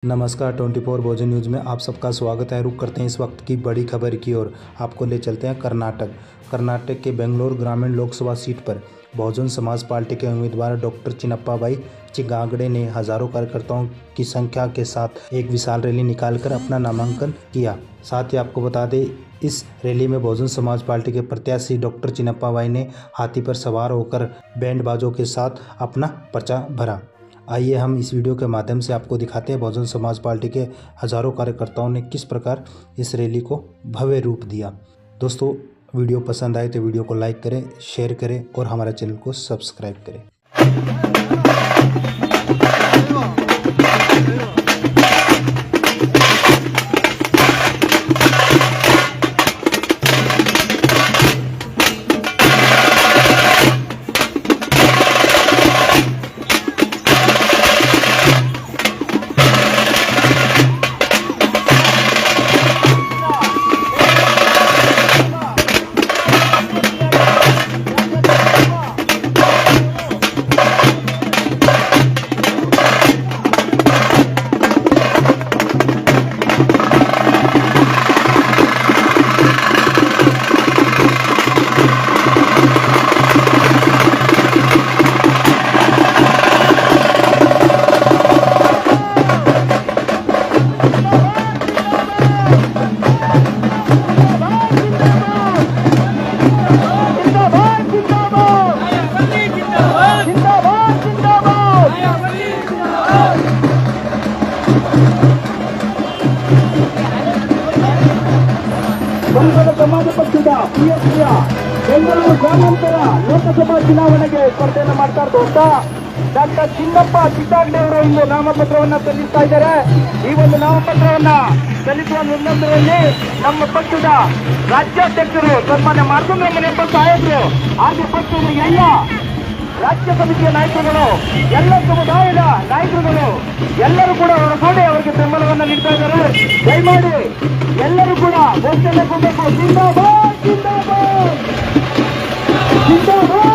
नमस्कार 24 भोजन न्यूज़ में आप सबका स्वागत है। रुक करते हैं इस वक्त की बड़ी खबर की ओर। आपको ले चलते हैं कर्नाटक के बेंगलुरु ग्रामीण लोकसभा सीट पर बहुजन समाज पार्टी के उम्मीदवार डॉक्टर चिन्नप्पा भाई चिगांगड़े ने हजारों कार्यकर्ताओं की संख्या के साथ एक विशाल रैली निकालकर अपना नामांकन किया। साथ ही आपको बता दें, इस रैली में बहुजन समाज पार्टी के प्रत्याशी डॉक्टर चिन्नप्पा भाई ने हाथी पर सवार होकर बैंड बाजों के साथ अपना पर्चा भरा। आइए हम इस वीडियो के माध्यम से आपको दिखाते हैं बहुजन समाज पार्टी के हजारों कार्यकर्ताओं ने किस प्रकार इस रैली को भव्य रूप दिया। दोस्तों, वीडियो पसंद आए तो वीडियो को लाइक करें, शेयर करें और हमारे चैनल को सब्सक्राइब करें। बहुजನ ಸಮಾಜ ಪಕ್ಷದ ಪ್ರಿಯ ಬೆಂಗಳೂರು ಗ್ರಾಮಾಂತರ ಲೋಕಸಭಾ ಚುನಾವಣೆಗೆ ಸ್ಪರ್ಧೆಯನ್ನು ಮಾಡ್ತಾ ಇರುವಂತ ಡಾಕ್ಟರ್ ಚಿನ್ನಪ್ಪ ಚಿತ್ತಾಗ್ಡೆ ಅವರು ಇಂದು ನಾಮಪತ್ರವನ್ನ ಸಲ್ಲಿಸ್ತಾ ಇದ್ದಾರೆ. ಈ ಒಂದು ನಾಮಪತ್ರವನ್ನ ಸಲ್ಲಿಸುವ ಸಂದರ್ಭದಲ್ಲಿ ನಮ್ಮ ಪಕ್ಷದ ರಾಜ್ಯಾಧ್ಯಕ್ಷರು ಸನ್ಮಾನ್ಯ ಮಾರ್ಗಂಗನೆಂಬ ಸಾಹೇಬರು ಹಾಗೆ ಪಕ್ಷದ ಎಲ್ಲ ರಾಜ್ಯ ಸಮಿತಿಯ ನಾಯಕರುಗಳು, ಎಲ್ಲ ಸಮುದಾಯದ ನಾಯಕರುಗಳು ಎಲ್ಲರೂ ಕೂಡ ಹೊರಗಡೆ ಅವರಿಗೆ ಬೆಂಬಲವನ್ನು ನೀಡ್ತಾ ಇದ್ದಾರೆ. ದಯಮಾಡಿ ಎಲ್ಲರೂ ಕೂಡ ಘೋಷಣೆ ಕೊಡಬೇಕು. ಜಿಂದಾಬಾದ್ ಜಿಂದಾಬಾದ್ ಜಿಂದಾಬಾದ್